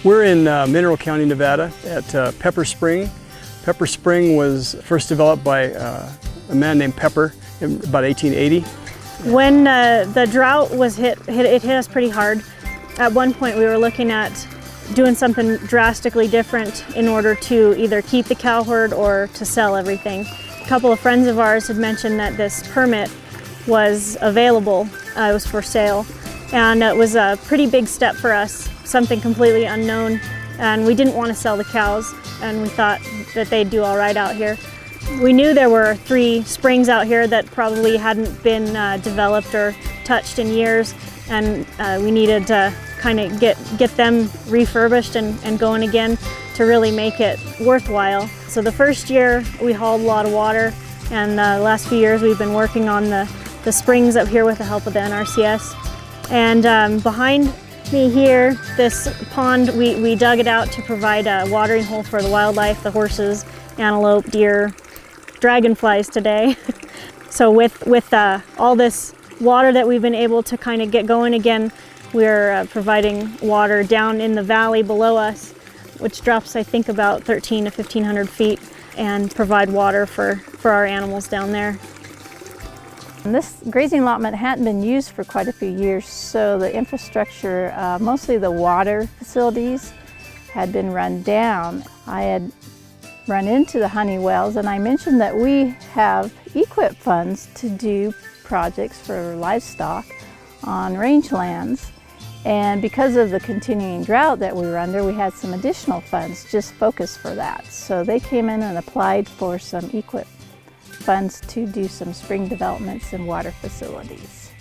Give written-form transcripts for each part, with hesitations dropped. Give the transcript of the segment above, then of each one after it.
We're in Mineral County, Nevada at Pepper Spring. Pepper Spring was first developed by a man named Pepper in about 1880. When the drought was it hit us pretty hard. At one point we were looking at doing something drastically different in order to either keep the cow herd or to sell everything. A couple of friends of ours had mentioned that this permit was available, it was for sale, and it was a pretty big step for us, something completely unknown, and we didn't want to sell the cows, and we thought that they'd do all right out here. We knew there were 3 springs out here that probably hadn't been developed or touched in years, and we needed to kind of get them refurbished and going again to really make it worthwhile. So the first year we hauled a lot of water, and the last few years we've been working on the springs up here with the help of the NRCS. And behind me here, this pond, we dug it out to provide a watering hole for the wildlife, the horses, antelope, deer, dragonflies today. So with all this water that we've been able to kind of get going again, we're providing water down in the valley below us, which drops, I think, about 1,300 to 1,500 feet, and provide water for our animals down there. And this grazing allotment hadn't been used for quite a few years, so the infrastructure, mostly the water facilities, had been run down. I had run into the Hunewill, and I mentioned that we have EQIP funds to do projects for livestock on rangelands. And because of the continuing drought that we were under, we had some additional funds just focused for that. So they came in and applied for some EQIP funds to do some spring developments and water facilities.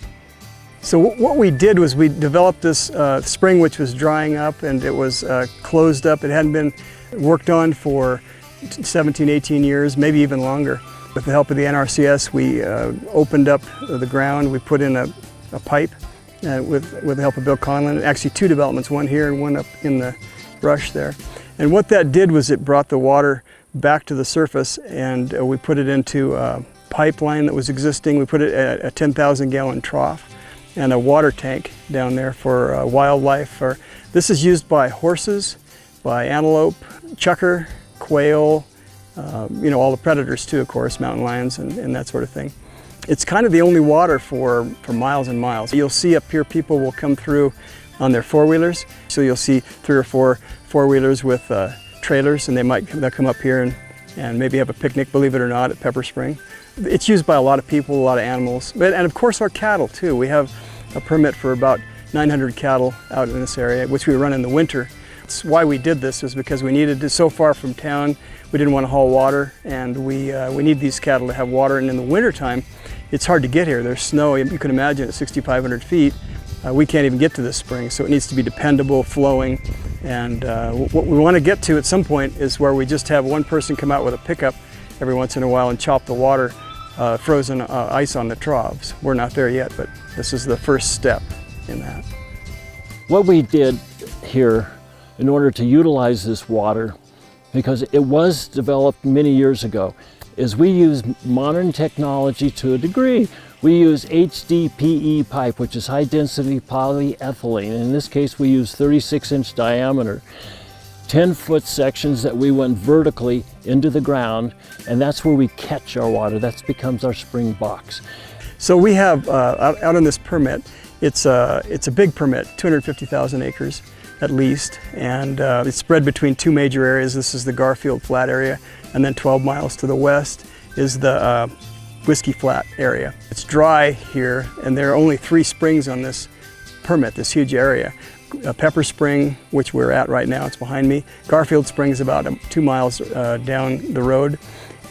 So what we did was we developed this spring, which was drying up, and it was closed up. It hadn't been worked on for 17, 18 years, maybe even longer. With the help of the NRCS, we opened up the ground. We put in a pipe with the help of Bill Conlon. Actually 2 developments, one here and one up in the brush there. And what that did was it brought the water back to the surface, and we put it into a pipeline that was existing. We put it at a 10,000 gallon trough and a water tank down there for wildlife. This is used by horses, by antelope, chukar, quail, all the predators too, of course, mountain lions and that sort of thing. It's kind of the only water for miles and miles. You'll see up here people will come through on their 4-wheelers. So you'll see 3 or 4 4-wheelers with trailers, and they'll come up here and maybe have a picnic, believe it or not, at Pepper Spring. It's used by a lot of people, a lot of animals, and of course our cattle too. We have a permit for about 900 cattle out in this area, which we run in the winter. That's why we did this, is because we needed to, so far from town, we didn't want to haul water, and we need these cattle to have water. And in the wintertime, it's hard to get here. There's snow. You can imagine at 6,500 feet, we can't even get to this spring, so it needs to be dependable, flowing. And what we want to get to at some point is where we just have one person come out with a pickup every once in a while and chop the water, frozen ice on the troughs. We're not there yet, but this is the first step in that. What we did here in order to utilize this water, because it was developed many years ago, is we use modern technology to a degree. We use HDPE pipe, which is high density polyethylene. In this case, we use 36-inch diameter, 10-foot sections that we went vertically into the ground, and that's where we catch our water. That becomes our spring box. So we have, out on this permit, it's a big permit, 250,000 acres at least, and it's spread between 2 major areas. This is the Garfield Flat area, and then 12 miles to the west is the Whiskey Flat area. It's dry here, and there are only 3 springs on this permit, this huge area. Pepper Spring, which we're at right now, it's behind me. Garfield Spring is about 2 miles down the road,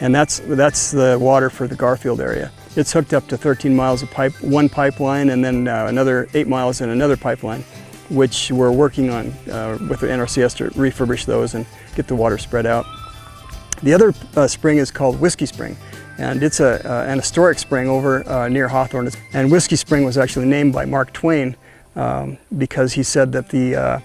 and that's the water for the Garfield area. It's hooked up to 13 miles of one pipeline, and then another 8 miles in another pipeline, which we're working on with the NRCS to refurbish those and get the water spread out. The other spring is called Whiskey Spring, and it's an historic spring over near Hawthorne. And Whiskey Spring was actually named by Mark Twain because he said that the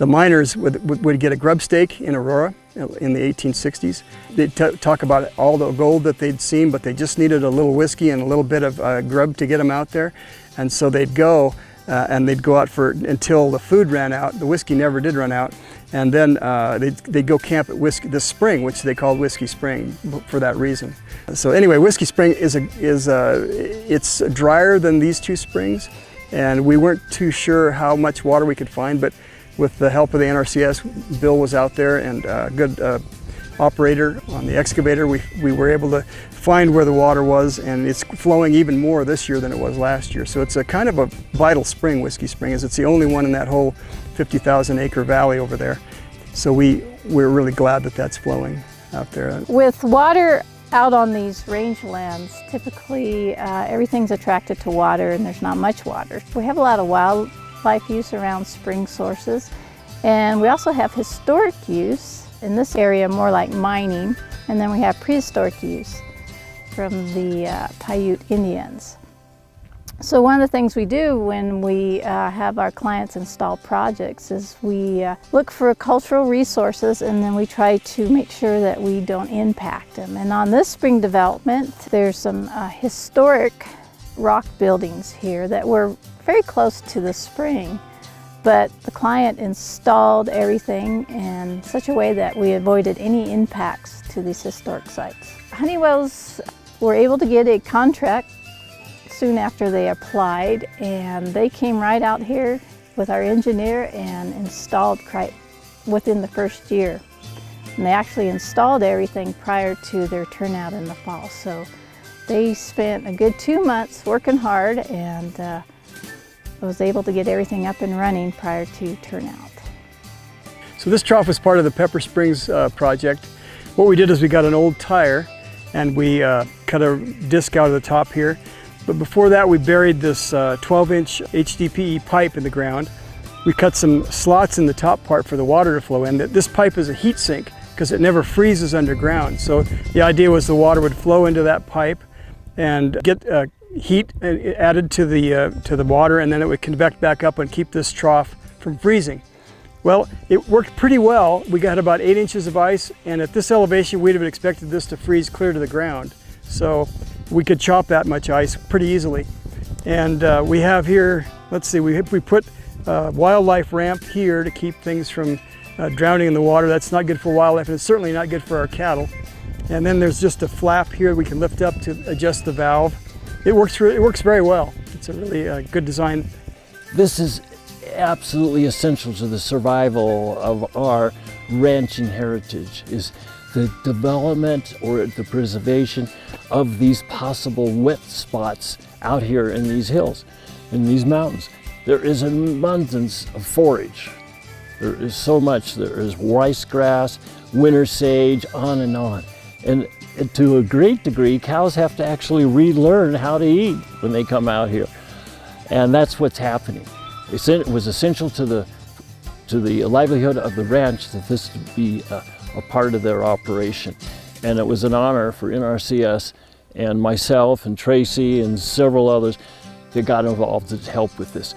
miners would get a grub stake in Aurora in the 1860s. They'd talk about all the gold that they'd seen, but they just needed a little whiskey and a little bit of grub to get them out there. And so they'd go and they'd go out until the food ran out. The whiskey never did run out, and then they'd go camp at this spring, which they called Whiskey Spring for that reason. So anyway, Whiskey Spring it's drier than these two springs, and we weren't too sure how much water we could find, but with the help of the NRCS, Bill was out there, and a good operator on the excavator, we were able to find where the water was, and it's flowing even more this year than it was last year. So it's a kind of a vital spring, Whiskey Spring, as it's the only one in that whole 50,000 acre valley over there. So we're really glad that that's flowing out there. With water out on these rangelands, typically everything's attracted to water and there's not much water. We have a lot of wildlife use around spring sources, and we also have historic use in this area, more like mining, and then we have prehistoric use from the Paiute Indians. So one of the things we do when we have our clients install projects is we look for cultural resources, and then we try to make sure that we don't impact them. And on this spring development, there's some historic rock buildings here that were very close to the spring, but the client installed everything in such a way that we avoided any impacts to these historic sites. Hunewill were able to get a contract soon after they applied, and they came right out here with our engineer and installed within the first year. And they actually installed everything prior to their turnout in the fall. So they spent a good 2 months working hard, and was able to get everything up and running prior to turnout. So this trough was part of the Pepper Springs project. What we did is we got an old tire and we cut a disc out of the top here. But before that, we buried this 12-inch HDPE pipe in the ground. We cut some slots in the top part for the water to flow in. This pipe is a heat sink because it never freezes underground. So the idea was the water would flow into that pipe and get heat added to the water, and then it would convect back up and keep this trough from freezing. Well, it worked pretty well. We got about 8 inches of ice, and at this elevation we'd have expected this to freeze clear to the ground. So we could chop that much ice pretty easily. And we have here, let's see, we put a wildlife ramp here to keep things from drowning in the water. That's not good for wildlife, and it's certainly not good for our cattle. And then there's just a flap here we can lift up to adjust the valve. It works very well. It's a really good design. This is absolutely essential to the survival of our ranching heritage, is the development or the preservation of these possible wet spots out here in these hills, in these mountains. There is an abundance of forage. There is so much. There is rice grass, winter sage, on and on. And to a great degree, cows have to actually relearn how to eat when they come out here. And that's what's happening. It was essential to the livelihood of the ranch that this be a part of their operation. And it was an honor for NRCS and myself and Tracy and several others that got involved to help with this.